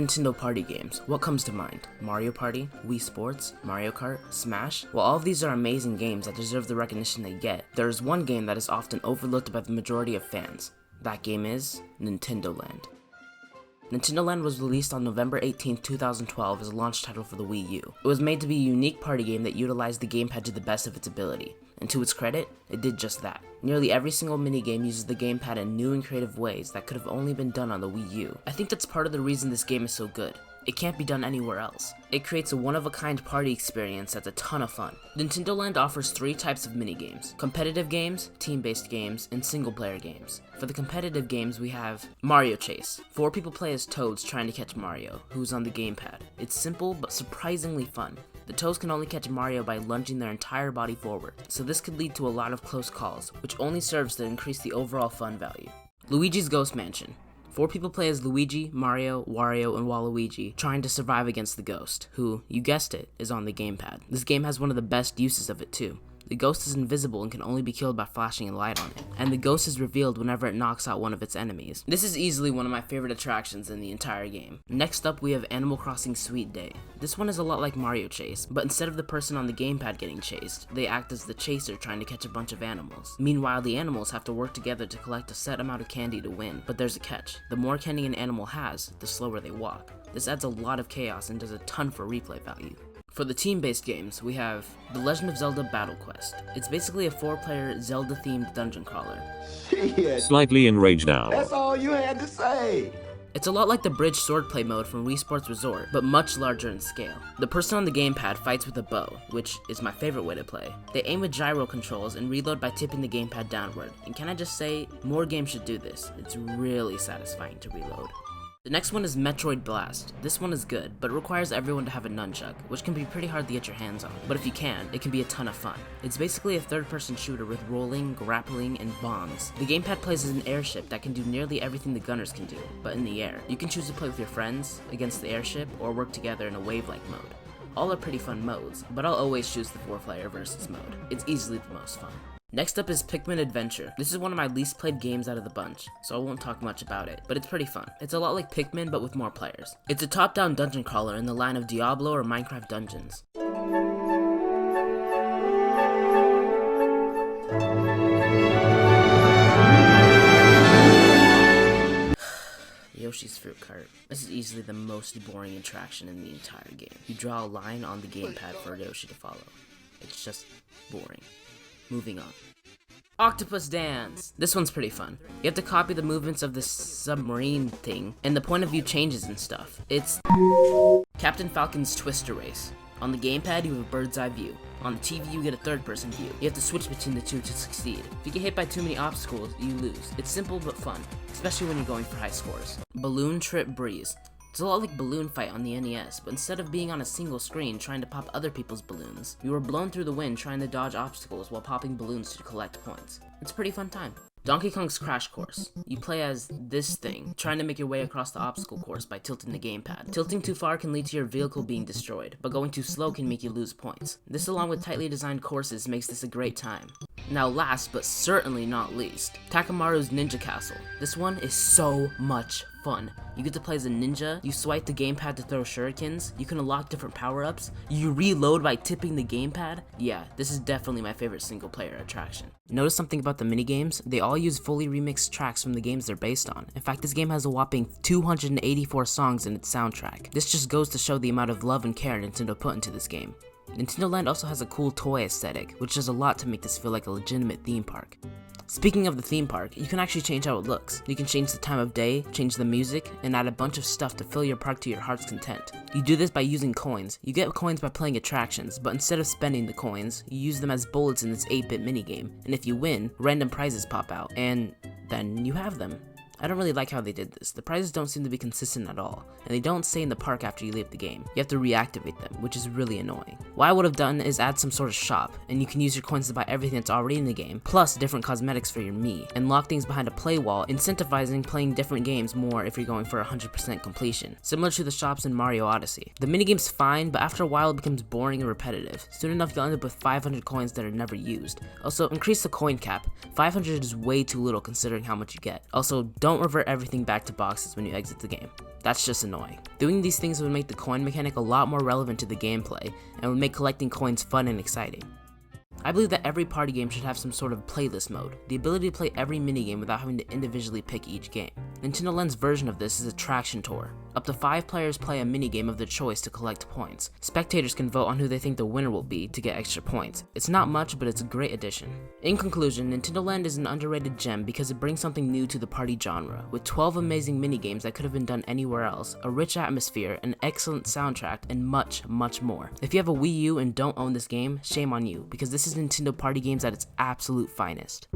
Nintendo party games, what comes to mind? Mario Party, Wii Sports, Mario Kart, Smash? While all of these are amazing games that deserve the recognition they get, there is one game that is often overlooked by the majority of fans. That game is Nintendo Land. Nintendo Land was released on November 18, 2012 as a launch title for the Wii U. It was made to be a unique party game that utilized the gamepad to the best of its ability, and to its credit, it did just that. Nearly every single minigame uses the gamepad in new and creative ways that could have only been done on the Wii U. I think that's part of the reason this game is so good. It can't be done anywhere else. It creates a one-of-a-kind party experience that's a ton of fun. Nintendo Land offers 3 types of minigames: competitive games, team-based games, and single-player games. For the competitive games, we have Mario Chase. 4 people play as Toads trying to catch Mario, who's on the gamepad. It's simple, but surprisingly fun. The Toads can only catch Mario by lunging their entire body forward, so this could lead to a lot of close calls, which only serves to increase the overall fun value. Luigi's Ghost Mansion. 4 people play as Luigi, Mario, Wario, and Waluigi, trying to survive against the ghost, who, you guessed it, is on the gamepad. This game has one of the best uses of it too. The ghost is invisible and can only be killed by flashing a light on it, and the ghost is revealed whenever it knocks out one of its enemies. This is easily one of my favorite attractions in the entire game. Next up, we have Animal Crossing Sweet Day. This one is a lot like Mario Chase, but instead of the person on the gamepad getting chased, they act as the chaser trying to catch a bunch of animals. Meanwhile, the animals have to work together to collect a set amount of candy to win, but there's a catch. The more candy an animal has, the slower they walk. This adds a lot of chaos and does a ton for replay value. For the team-based games, we have The Legend of Zelda Battle Quest. It's basically a 4-player Zelda-themed dungeon crawler. Shit. Slightly enraged now. That's all you had to say. It's a lot like the bridge swordplay mode from Wii Sports Resort, but much larger in scale. The person on the gamepad fights with a bow, which is my favorite way to play. They aim with gyro controls and reload by tipping the gamepad downward. And can I just say, more games should do this. It's really satisfying to reload. The next one is Metroid Blast. This one is good, but it requires everyone to have a nunchuck, which can be pretty hard to get your hands on. But if you can, it can be a ton of fun. It's basically a third-person shooter with rolling, grappling, and bombs. The gamepad plays as an airship that can do nearly everything the gunners can do, but in the air. You can choose to play with your friends, against the airship, or work together in a wave-like mode. All are pretty fun modes, but I'll always choose the 4-player versus mode. It's easily the most fun. Next up is Pikmin Adventure. This is one of my least played games out of the bunch, so I won't talk much about it, but it's pretty fun. It's a lot like Pikmin, but with more players. It's a top-down dungeon crawler in the line of Diablo or Minecraft Dungeons. Yoshi's Fruit Cart. This is easily the most boring attraction in the entire game. You draw a line on the gamepad for Yoshi to follow. It's just boring. Moving on. Octopus Dance! This one's pretty fun. You have to copy the movements of this submarine thing, and the point of view changes and stuff. It's Captain Falcon's Twister Race. On the gamepad, you have a bird's eye view. On the TV, you get a third-person view. You have to switch between the two to succeed. If you get hit by too many obstacles, you lose. It's simple but fun, especially when you're going for high scores. Balloon Trip Breeze. It's a lot like Balloon Fight on the NES, but instead of being on a single screen trying to pop other people's balloons, you are blown through the wind trying to dodge obstacles while popping balloons to collect points. It's a pretty fun time. Donkey Kong's Crash Course. You play as this thing, trying to make your way across the obstacle course by tilting the gamepad. Tilting too far can lead to your vehicle being destroyed, but going too slow can make you lose points. This, along with tightly designed courses, makes this a great time. Now last, but certainly not least, Takamaru's Ninja Castle. This one is so much fun. You get to play as a ninja, you swipe the gamepad to throw shurikens, you can unlock different power-ups, you reload by tipping the gamepad. Yeah, this is definitely my favorite single-player attraction. Notice something about the minigames? They all use fully remixed tracks from the games they're based on. In fact, this game has a whopping 284 songs in its soundtrack. This just goes to show the amount of love and care Nintendo put into this game. Nintendo Land also has a cool toy aesthetic, which does a lot to make this feel like a legitimate theme park. Speaking of the theme park, you can actually change how it looks. You can change the time of day, change the music, and add a bunch of stuff to fill your park to your heart's content. You do this by using coins. You get coins by playing attractions, but instead of spending the coins, you use them as bullets in this 8-bit minigame, and if you win, random prizes pop out, and then you have them. I don't really like how they did this. The prizes don't seem to be consistent at all, and they don't stay in the park after you leave the game. You have to reactivate them, which is really annoying. What I would have done is add some sort of shop, and you can use your coins to buy everything that's already in the game, plus different cosmetics for your Mii, and lock things behind a play wall, incentivizing playing different games more if you're going for 100% completion, similar to the shops in Mario Odyssey. The minigame's fine, but after a while it becomes boring and repetitive. Soon enough you'll end up with 500 coins that are never used. Also, increase the coin cap. 500 is way too little considering how much you get. Also, don't don't revert everything back to boxes when you exit the game. That's just annoying. Doing these things would make the coin mechanic a lot more relevant to the gameplay, and would make collecting coins fun and exciting. I believe that every party game should have some sort of playlist mode, the ability to play every minigame without having to individually pick each game. Nintendo Land's version of this is a traction tour. Up to 5 players play a minigame of their choice to collect points. Spectators can vote on who they think the winner will be to get extra points. It's not much, but it's a great addition. In conclusion, Nintendo Land is an underrated gem because it brings something new to the party genre, with 12 amazing minigames that could have been done anywhere else, a rich atmosphere, an excellent soundtrack, and much, much more. If you have a Wii U and don't own this game, shame on you, because this is Nintendo party games at its absolute finest.